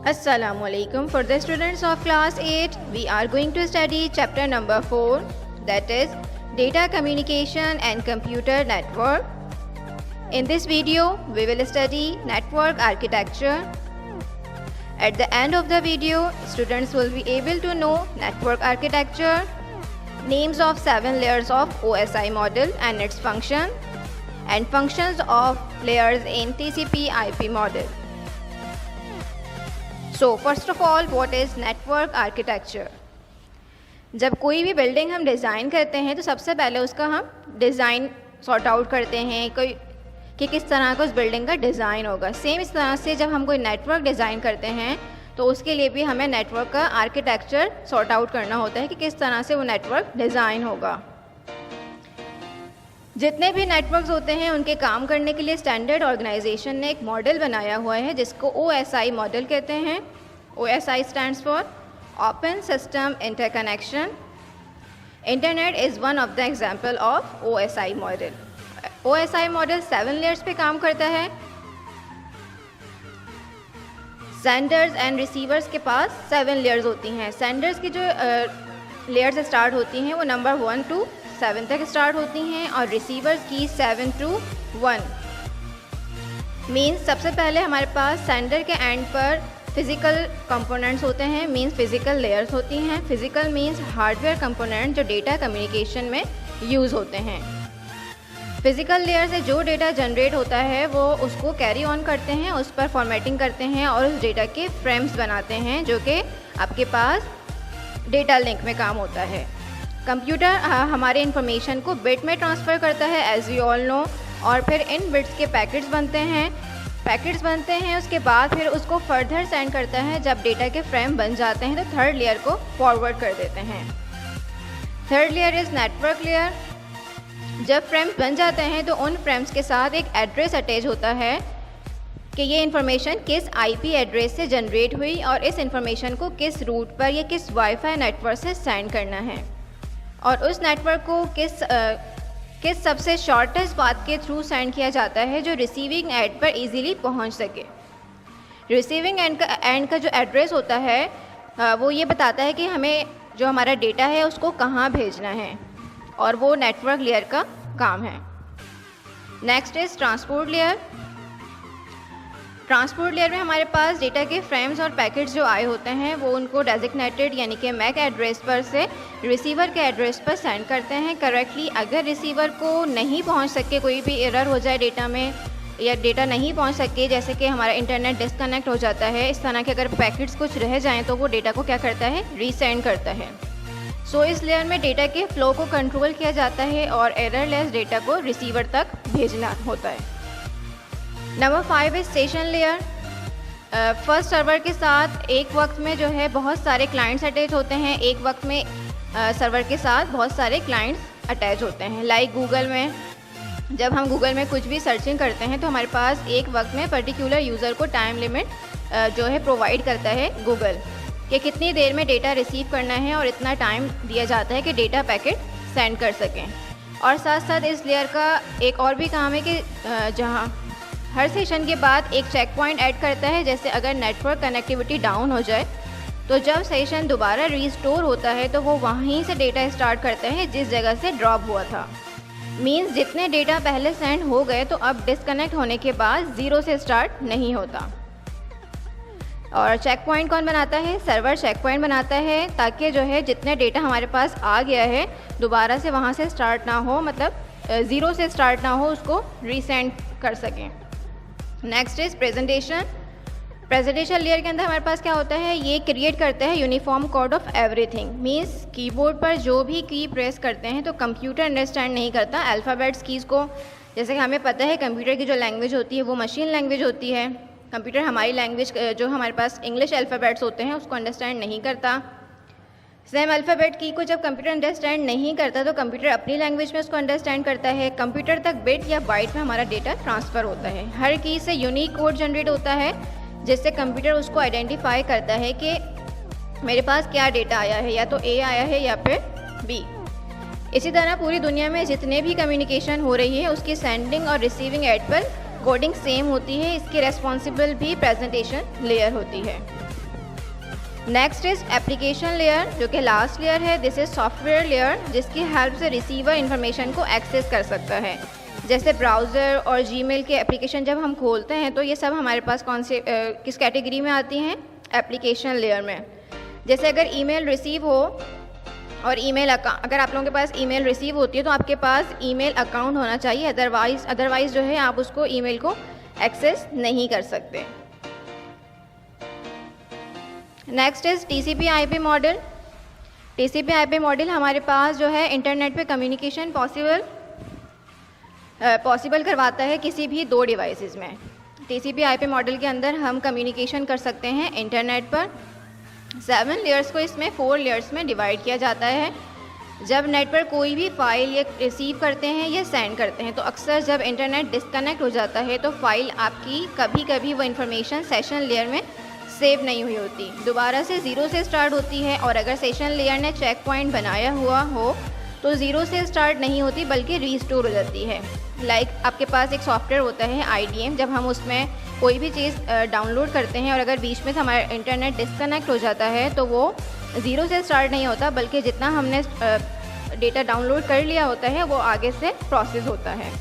Assalamualaikum. For the students of class 8, we are going to study chapter number 4, that is Data Communication and Computer Network. In this video, we will study network architecture. At the end of the video, students will be able to know network architecture, names of 7 layers of OSI model and its function, and functions of layers in TCP/IP model. So first of all, what is network architecture? जब कोई भी building हम design करते हैं तो सबसे पहले उसका हम डिज़ाइन सॉर्ट आउट करते हैं कि किस तरह का उस बिल्डिंग का डिज़ाइन होगा। सेम इस तरह से जब हम कोई नेटवर्क डिज़ाइन करते हैं तो उसके लिए भी हमें नेटवर्क का आर्किटेक्चर सॉर्ट आउट करना होता है कि किस तरह से वो नेटवर्क डिज़ाइन होगा। जितने भी नेटवर्क्स होते हैं उनके काम करने के लिए स्टैंडर्ड ऑर्गेनाइजेशन ने एक मॉडल बनाया हुआ है जिसको OSI मॉडल कहते हैं। OSI stands for open system interconnection. Internet is one of the example of OSI model. OSI model 7 layers पे काम करता है। सेंडर्स एंड रिसीवर्स के पास 7 लेयर्स होती हैं। सेंडर्स की जो लेयर्स स्टार्ट होती हैं वो नंबर 1 to 7 तक स्टार्ट होती हैं और रिसीवर्स की 7 to 1। मीन्स सबसे पहले हमारे पास सेंडर के एंड पर फिज़िकल कंपोनेंट्स होते हैं, मीन्स फिज़िकल लेयर्स होती हैं। फिज़िकल मीन्स हार्डवेयर कंपोनेंट जो डेटा कम्युनिकेशन में यूज़ होते हैं। फिज़िकल लेयर से जो डेटा जनरेट होता है वो उसको कैरी ऑन करते हैं, उस पर फॉर्मेटिंग करते हैं और उस डेटा के फ्रेम्स बनाते हैं जो कि आपके पास डेटा लिंक में काम होता है। कंप्यूटर हमारे इन्फॉर्मेशन को बिट में ट्रांसफ़र करता है एज वी ऑल नो, और फिर इन बिट्स के पैकेट्स बनते हैं उसके बाद फिर उसको फर्दर सेंड करता है। जब डेटा के फ्रेम बन जाते हैं तो थर्ड लेयर को फॉरवर्ड कर देते हैं। Third layer is network layer. जब फ्रेम्स बन जाते हैं तो उन फ्रेम्स के साथ एक एड्रेस अटैच होता है कि ये इन्फॉर्मेशन किस IP एड्रेस से जनरेट हुई और इस इन्फॉर्मेशन को किस रूट पर या किस वाईफाई नेटवर्क से सेंड करना है और उस नेटवर्क को किस सबसे शॉर्टेस्ट पाथ के थ्रू सेंड किया जाता है जो रिसीविंग एंड पर इजीली पहुंच सके। रिसीविंग एंड का जो एड्रेस होता है वो ये बताता है कि हमें जो हमारा डेटा है उसको कहाँ भेजना है और वो नेटवर्क लेयर का काम है। Next is transport layer. Transport layer में हमारे पास डेटा के फ्रेम्स और पैकेट्स जो आए होते हैं वो उनको डेजिग्नेटेड यानी कि मैक एड्रेस पर से रिसीवर के एड्रेस पर सेंड करते हैं करेक्टली। अगर रिसीवर को नहीं पहुंच सके, कोई भी एरर हो जाए डेटा में या डेटा नहीं पहुंच सके, जैसे कि हमारा इंटरनेट डिस्कनेक्ट हो जाता है, इस तरह के अगर पैकेट्स कुछ रह जाएं तो वो डेटा को क्या करता है, रीसेंड करता है। सो इस लेयर में डेटा के फ़्लो को कंट्रोल किया जाता है और एररलेस डेटा को रिसीवर तक भेजना होता है। Number 5 is station layer. First server के साथ एक वक्त में जो है बहुत सारे क्लाइंट्स अटैच होते हैं। एक वक्त में सर्वर के साथ बहुत सारे क्लाइंट्स अटैच होते हैं। लाइक गूगल में जब हम गूगल में कुछ भी सर्चिंग करते हैं तो हमारे पास एक वक्त में पर्टिकुलर यूज़र को टाइम लिमिट जो है प्रोवाइड करता है गूगल कि कितनी देर में डेटा रिसीव करना है और इतना टाइम दिया जाता है कि डेटा पैकेट सेंड कर सकें। और साथ साथ इस लेयर का एक और भी काम है कि जहाँ हर सेशन के बाद एक चेक पॉइंट ऐड करता है। जैसे अगर नेटवर्क कनेक्टिविटी डाउन हो जाए तो जब सेशन दोबारा रीस्टोर होता है तो वो वहीं से डेटा स्टार्ट करता है जिस जगह से ड्रॉप हुआ था। मींस जितने डेटा पहले सेंड हो गए तो अब डिस्कनेक्ट होने के बाद ज़ीरो से स्टार्ट नहीं होता। और चेक पॉइंट कौन बनाता है? सर्वर चेक पॉइंट बनाता है ताकि जो है जितने डेटा हमारे पास आ गया है दोबारा से वहाँ से स्टार्ट ना हो, मतलब ज़ीरो से स्टार्ट ना हो, उसको रीसेंड कर सकें। Next is presentation. Presentation layer के अंदर हमारे पास क्या होता है, ये क्रिएट करता है uniform code of everything. Means keyboard पर जो भी की प्रेस करते हैं तो कंप्यूटर अंडरस्टैंड नहीं करता अल्फ़ाबेट्स कीज़ को। जैसे कि हमें पता है कंप्यूटर की जो लैंग्वेज होती है वो मशीन लैंग्वेज होती है। कंप्यूटर हमारी लैंग्वेज जो हमारे पास इंग्लिश अल्फ़ाबेट्स होते हैं उसको अंडरस्टैंड नहीं करता। सेम अल्फ़ाबेट की को जब कंप्यूटर अंडरस्टैंड नहीं करता तो कंप्यूटर अपनी लैंग्वेज में उसको अंडरस्टैंड करता है। कंप्यूटर तक बिट या बाइट में हमारा डेटा ट्रांसफ़र होता है। हर की से यूनिक कोड जनरेट होता है जिससे कंप्यूटर उसको आइडेंटिफाई करता है कि मेरे पास क्या डेटा आया है, या तो A आया है या फिर B। इसी तरह पूरी दुनिया में जितने भी कम्युनिकेशन हो रही है उसकी सेंडिंग और रिसीविंग एंड पर कोडिंग सेम होती है। इसकी रेस्पॉन्सिबल भी प्रेजेंटेशन लेयर होती है। नेक्स्ट इज एप्लीकेशन लेयर, जो कि लास्ट लेयर है। दिस इज सॉफ्टवेयर लेयर, जिसकी हेल्प से रिसीवर इंफॉर्मेशन को एक्सेस कर सकता है। जैसे ब्राउज़र और जीमेल के एप्लीकेशन जब हम खोलते हैं तो ये सब हमारे पास कौन से किस कैटेगरी में आती हैं? एप्लीकेशन लेयर में। जैसे अगर ईमेल रिसीव हो और ईमेल अकाउंट, अगर आप लोगों के पास ईमेल रिसीव होती है तो आपके पास ईमेल अकाउंट होना चाहिए, अदरवाइज़ जो है आप उसको ईमेल को एक्सेस नहीं कर सकते। Next is TCP/IP model. TCP/IP model हमारे पास जो है इंटरनेट पे कम्युनिकेशन पॉसिबल करवाता है किसी भी 2 डिवाइसेस में। TCP/IP मॉडल के अंदर हम कम्युनिकेशन कर सकते हैं इंटरनेट पर। 7 लेयर्स को इसमें 4 लेयर्स में डिवाइड किया जाता है। जब नेट पर कोई भी फ़ाइल या रिसीव करते हैं या सेंड करते हैं तो अक्सर जब इंटरनेट डिस्कनेक्ट हो जाता है तो फ़ाइल आपकी कभी कभी वो इन्फॉर्मेशन सेशन लेयर में सेव नहीं हुई होती, दोबारा से 0 से स्टार्ट होती है। और अगर सेशन लेयर ने चेक पॉइंट बनाया हुआ हो तो 0 से स्टार्ट नहीं होती बल्कि रीस्टोर हो जाती है। लाइक आपके पास एक सॉफ्टवेयर होता है IDM, जब हम उसमें कोई भी चीज़ डाउनलोड करते हैं और अगर बीच में से हमारा इंटरनेट डिस्कनेक्ट हो जाता है तो वो 0 से स्टार्ट नहीं होता बल्कि जितना हमने डेटा डाउनलोड कर लिया होता है वो आगे से प्रोसेस होता है।